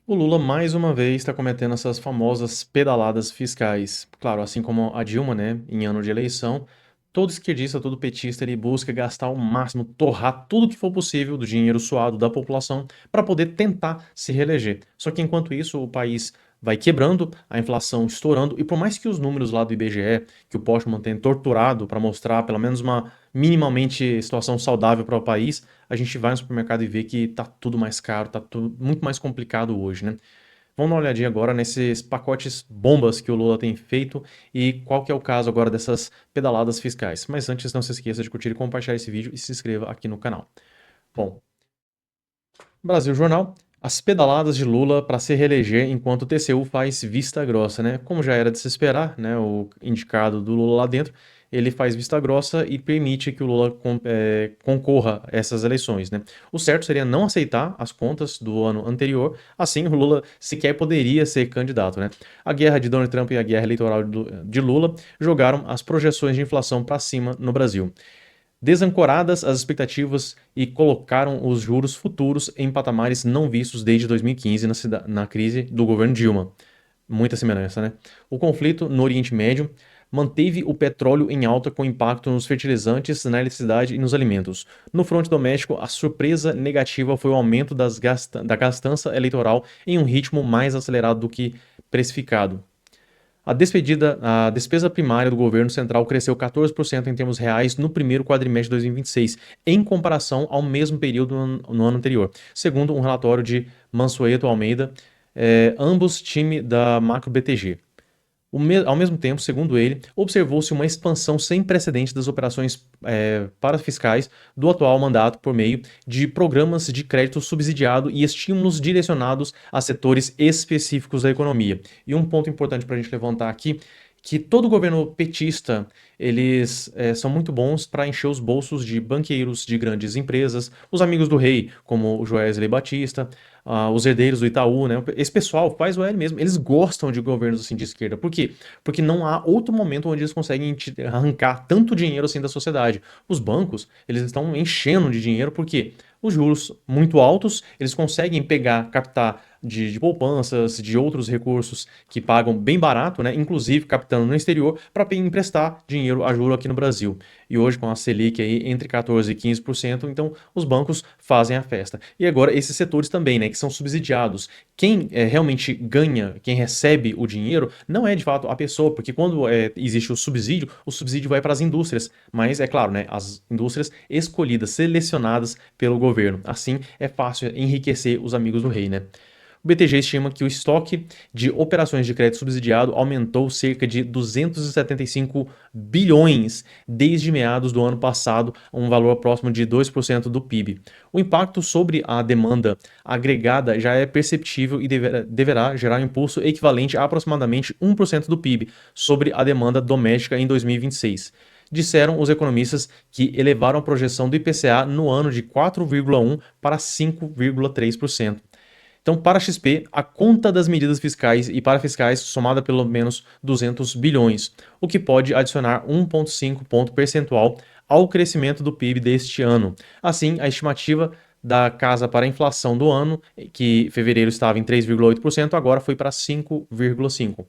O Lula mais uma vez está cometendo essas famosas pedaladas fiscais. Claro, assim como a Dilma, né, em ano de eleição, todo esquerdista, todo petista, ele busca gastar ao máximo, torrar tudo que for possível do dinheiro suado da população para poder tentar se reeleger. Só que enquanto isso, o país vai quebrando, a inflação estourando, e por mais que os números lá do IBGE, que o Postman tem torturado para mostrar pelo menos uma minimamente situação saudável para o país, a gente vai no supermercado e vê que tá tudo mais caro, tá tudo muito mais complicado hoje, né? Vamos dar uma olhadinha agora nesses pacotes bombas que o Lula tem feito e qual que é o caso agora dessas pedaladas fiscais. Mas antes, não se esqueça de curtir e compartilhar esse vídeo e se inscreva aqui no canal. Bom, Brasil Jornal. As pedaladas de Lula para se reeleger enquanto o TCU faz vista grossa, né? Como já era de se esperar, né? O indicado do Lula lá dentro, ele faz vista grossa e permite que o Lula concorra a essas eleições, né? O certo seria não aceitar as contas do ano anterior, assim o Lula sequer poderia ser candidato, né? A guerra de Donald Trump e a guerra eleitoral de Lula jogaram as projeções de inflação para cima no Brasil, desancoradas as expectativas e colocaram os juros futuros em patamares não vistos desde 2015 na crise do governo Dilma. Muita semelhança, né? O conflito no Oriente Médio manteve o petróleo em alta com impacto nos fertilizantes, na eletricidade e nos alimentos. No fronte doméstico, a surpresa negativa foi o aumento da gastança eleitoral em um ritmo mais acelerado do que precificado. A despesa primária do governo central cresceu 14% em termos reais no primeiro quadrimestre de 2026, em comparação ao mesmo período no ano anterior, segundo um relatório de Mansueto Almeida, ambos time da Macro BTG. Ao mesmo tempo, segundo ele, observou-se uma expansão sem precedentes das operações parafiscais do atual mandato por meio de programas de crédito subsidiado e estímulos direcionados a setores específicos da economia. E um ponto importante para a gente levantar aqui, que todo governo petista, eles são muito bons para encher os bolsos de banqueiros de grandes empresas, os amigos do rei, como o Joesley Batista, os herdeiros do Itaú, né? Esse pessoal faz o L mesmo, eles gostam de governos assim de esquerda. Por quê? Porque não há outro momento onde eles conseguem arrancar tanto dinheiro assim da sociedade. Os bancos, eles estão enchendo de dinheiro porque os juros muito altos, eles conseguem pegar, captar de poupanças, de outros recursos que pagam bem barato, né? Inclusive captando no exterior, para emprestar dinheiro a juro aqui no Brasil. E hoje, com a Selic aí entre 14% e 15%, então os bancos fazem a festa. E agora esses setores também, né, que são subsidiados. Quem realmente ganha, quem recebe o dinheiro, não é de fato a pessoa, porque quando existe o subsídio vai para as indústrias. Mas é claro, né, as indústrias escolhidas, selecionadas pelo governo. Assim é fácil enriquecer os amigos do rei, né? O BTG estima que o estoque de operações de crédito subsidiado aumentou cerca de 275 bilhões desde meados do ano passado, um valor próximo de 2% do PIB. O impacto sobre a demanda agregada já é perceptível e deverá gerar um impulso equivalente a aproximadamente 1% do PIB sobre a demanda doméstica em 2026. Disseram os economistas que elevaram a projeção do IPCA no ano de 4,1% para 5,3%. Então, para a XP, a conta das medidas fiscais e parafiscais somada pelo menos 200 bilhões, o que pode adicionar 1,5 ponto percentual ao crescimento do PIB deste ano. Assim, a estimativa da casa para a inflação do ano, que em fevereiro estava em 3,8%, agora foi para 5,5%.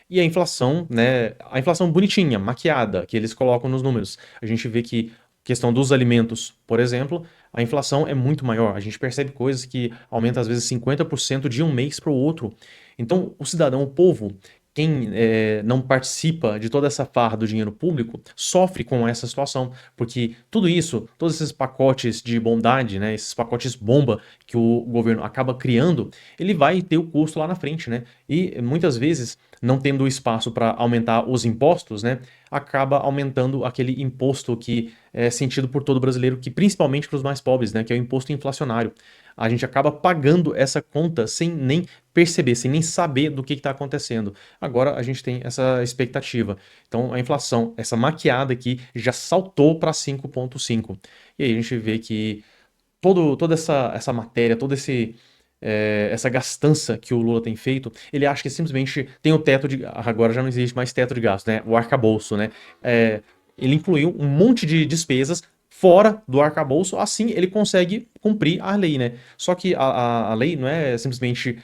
E a inflação, né, a inflação bonitinha, maquiada, que eles colocam nos números. A gente vê que questão dos alimentos, por exemplo, a inflação é muito maior. A gente percebe coisas que aumentam às vezes 50% de um mês para o outro. Então, o cidadão, o povo, quem não participa de toda essa farra do dinheiro público, sofre com essa situação, porque tudo isso, todos esses pacotes de bondade, né, esses pacotes bomba que o governo acaba criando, ele vai ter o custo lá na frente, né? E muitas vezes, não tendo espaço para aumentar os impostos, né, acaba aumentando aquele imposto que é sentido por todo brasileiro, que principalmente para os mais pobres, né, que é o imposto inflacionário. A gente acaba pagando essa conta sem nem perceber, sem nem saber do que está acontecendo. Agora a gente tem essa expectativa. Então a inflação, essa maquiada aqui, já saltou para 5,5. E aí a gente vê que toda essa matéria, essa gastança que o Lula tem feito, ele acha que simplesmente tem o teto de. Agora já não existe mais teto de gasto, né? O arcabouço, né? Ele incluiu um monte de despesas fora do arcabouço, assim ele consegue cumprir a lei, né? Só que a lei não é simplesmente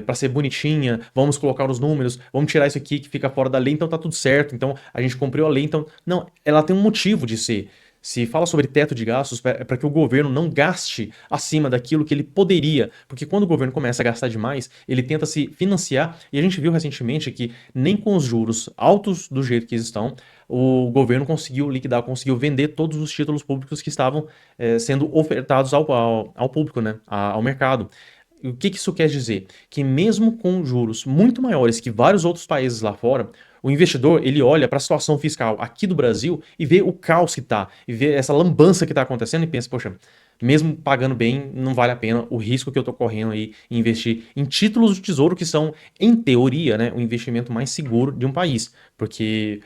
para ser bonitinha, vamos colocar os números, vamos tirar isso aqui que fica fora da lei, então tá tudo certo, então a gente cumpriu a lei, então... Não, ela tem um motivo de ser. Se fala sobre teto de gastos, é para que o governo não gaste acima daquilo que ele poderia. Porque quando o governo começa a gastar demais, ele tenta se financiar. E a gente viu recentemente que nem com os juros altos do jeito que eles estão, o governo conseguiu liquidar, conseguiu vender todos os títulos públicos que estavam sendo ofertados ao público, né, ao mercado. O que isso quer dizer? Que mesmo com juros muito maiores que vários outros países lá fora, o investidor ele olha para a situação fiscal aqui do Brasil e vê o caos que tá, e vê essa lambança que está acontecendo e pensa, poxa, mesmo pagando bem, não vale a pena o risco que eu estou correndo aí em investir em títulos do tesouro que são, em teoria, né, o investimento mais seguro de um país. Porque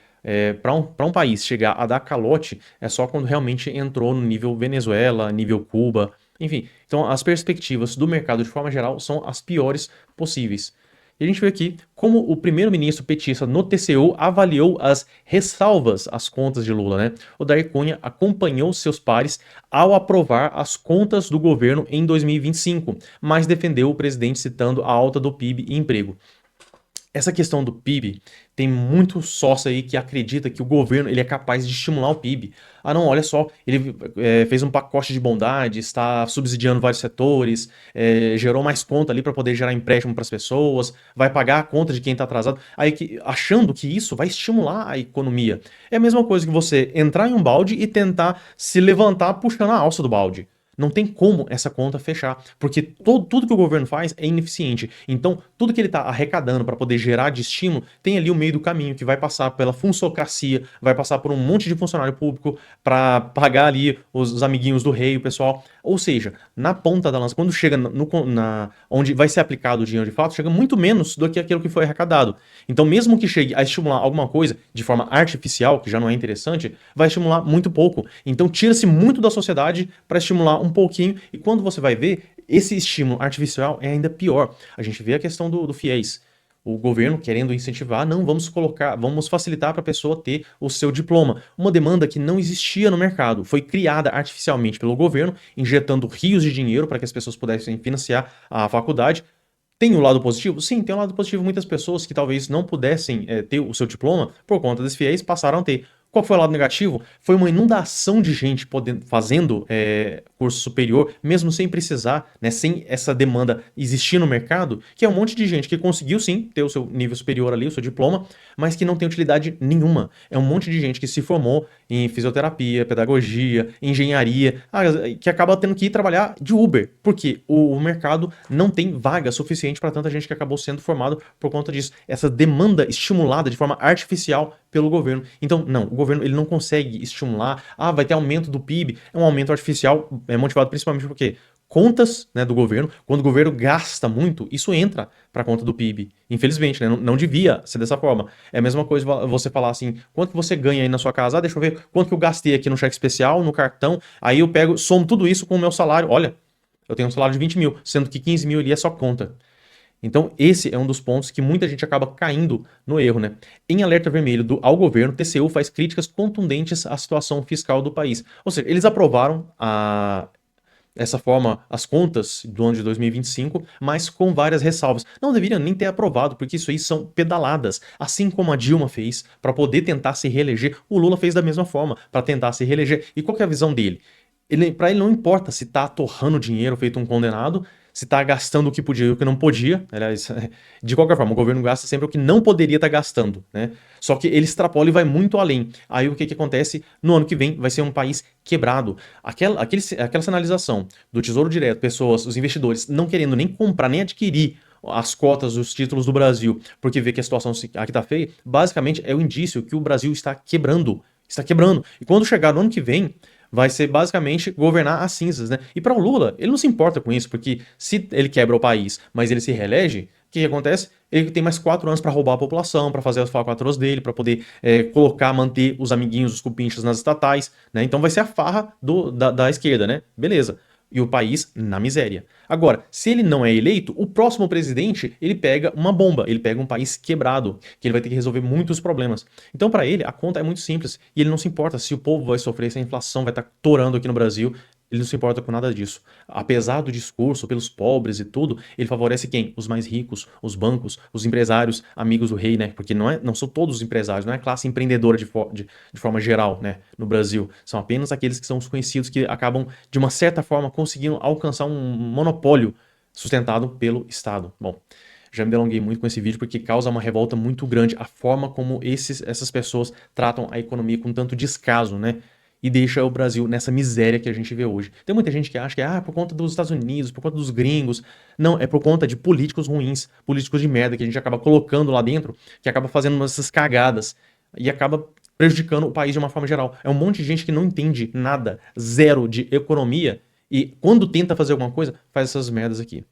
para um país chegar a dar calote é só quando realmente entrou no nível Venezuela, nível Cuba, enfim. Então as perspectivas do mercado de forma geral são as piores possíveis. E a gente vê aqui como o primeiro-ministro petista no TCU avaliou as ressalvas às contas de Lula, né? O Dair Cunha acompanhou seus pares ao aprovar as contas do governo em 2025, mas defendeu o presidente citando a alta do PIB e emprego. Essa questão do PIB, tem muito sócio aí que acredita que o governo ele é capaz de estimular o PIB. Ah não, olha só, ele fez um pacote de bondade, está subsidiando vários setores, gerou mais conta ali para poder gerar empréstimo para as pessoas, vai pagar a conta de quem está atrasado, aí achando que isso vai estimular a economia. É a mesma coisa que você entrar em um balde e tentar se levantar puxando a alça do balde. Não tem como essa conta fechar, porque tudo que o governo faz é ineficiente. Então, tudo que ele está arrecadando para poder gerar de estímulo, tem ali o meio do caminho, que vai passar pela funcionocracia, vai passar por um monte de funcionário público para pagar ali os amiguinhos do rei, o pessoal. Ou seja, na ponta da lança, quando chega onde vai ser aplicado o dinheiro de fato, chega muito menos do que aquilo que foi arrecadado. Então, mesmo que chegue a estimular alguma coisa de forma artificial, que já não é interessante, vai estimular muito pouco. Então, tira-se muito da sociedade para estimular um pouquinho, e quando você vai ver, esse estímulo artificial é ainda pior. A gente vê a questão do FIES. O governo querendo incentivar, não, vamos facilitar para a pessoa ter o seu diploma. Uma demanda que não existia no mercado, foi criada artificialmente pelo governo, injetando rios de dinheiro para que as pessoas pudessem financiar a faculdade. Tem o lado positivo? Sim, tem um lado positivo. Muitas pessoas que talvez não pudessem ter o seu diploma, por conta dos FIES, passaram a ter. Qual foi o lado negativo? Foi uma inundação de gente fazendo curso superior, mesmo sem precisar, né, sem essa demanda existir no mercado, que é um monte de gente que conseguiu sim ter o seu nível superior ali, o seu diploma, mas que não tem utilidade nenhuma. É um monte de gente que se formou em fisioterapia, pedagogia, engenharia, que acaba tendo que ir trabalhar de Uber, porque o mercado não tem vaga suficiente para tanta gente que acabou sendo formado por conta disso. Essa demanda estimulada de forma artificial pelo governo. Então, não, o governo ele não consegue estimular, vai ter aumento do PIB, é um aumento artificial, motivado principalmente porque contas, né, do governo, quando o governo gasta muito, isso entra para a conta do PIB. Infelizmente, né, não devia ser dessa forma. É a mesma coisa você falar assim, quanto que você ganha aí na sua casa? Deixa eu ver quanto que eu gastei aqui no cheque especial, no cartão, aí eu pego, somo tudo isso com o meu salário. Olha, eu tenho um salário de 20 mil, sendo que 15 mil ali é só conta. Então, esse é um dos pontos que muita gente acaba caindo no erro, né? Em alerta vermelho ao governo, TCU faz críticas contundentes à situação fiscal do país. Ou seja, eles aprovaram dessa forma as contas do ano de 2025, mas com várias ressalvas. Não deveriam nem ter aprovado, porque isso aí são pedaladas. Assim como a Dilma fez para poder tentar se reeleger, o Lula fez da mesma forma para tentar se reeleger. E qual que é a visão dele? Para ele não importa se está torrando dinheiro feito um condenado, se está gastando o que podia e o que não podia. Aliás, de qualquer forma, o governo gasta sempre o que não poderia estar gastando, né? Só que ele extrapola e vai muito além. Aí o que acontece? No ano que vem vai ser um país quebrado. Aquela sinalização do Tesouro Direto, pessoas, os investidores não querendo nem comprar, nem adquirir as cotas, os títulos do Brasil, porque vê que a situação aqui está feia, basicamente é o indício que o Brasil está quebrando. Está quebrando. E quando chegar no ano que vem, vai ser basicamente governar às cinzas, né? E para o Lula, ele não se importa com isso, porque se ele quebra o país, mas ele se reelege, o que acontece? Ele tem mais 4 anos para roubar a população, para fazer as falcatruas dele, para poder manter os amiguinhos, os cupinchas nas estatais, né? Então vai ser a farra da esquerda, né? Beleza. e o país na miséria. Agora, se ele não é eleito, o próximo presidente, ele pega uma bomba, ele pega um país quebrado, que ele vai ter que resolver muitos problemas. Então, para ele, a conta é muito simples, e ele não se importa se o povo vai sofrer, se a inflação vai estar torando aqui no Brasil, ele não se importa com nada disso. Apesar do discurso pelos pobres e tudo, ele favorece quem? Os mais ricos, os bancos, os empresários, amigos do rei, né? Porque não são todos os empresários, não é a classe empreendedora de forma geral, né? No Brasil. São apenas aqueles que são os conhecidos que acabam, de uma certa forma, conseguindo alcançar um monopólio sustentado pelo Estado. Bom, já me delonguei muito com esse vídeo porque causa uma revolta muito grande a forma como essas pessoas tratam a economia com tanto descaso, né? E deixa o Brasil nessa miséria que a gente vê hoje. Tem muita gente que acha que é por conta dos Estados Unidos, por conta dos gringos. Não, é por conta de políticos ruins, políticos de merda que a gente acaba colocando lá dentro, que acaba fazendo essas cagadas e acaba prejudicando o país de uma forma geral. É um monte de gente que não entende nada, zero de economia, e quando tenta fazer alguma coisa, faz essas merdas aqui.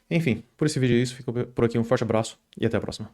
Enfim, por esse vídeo é isso. Fico por aqui, um forte abraço e até a próxima.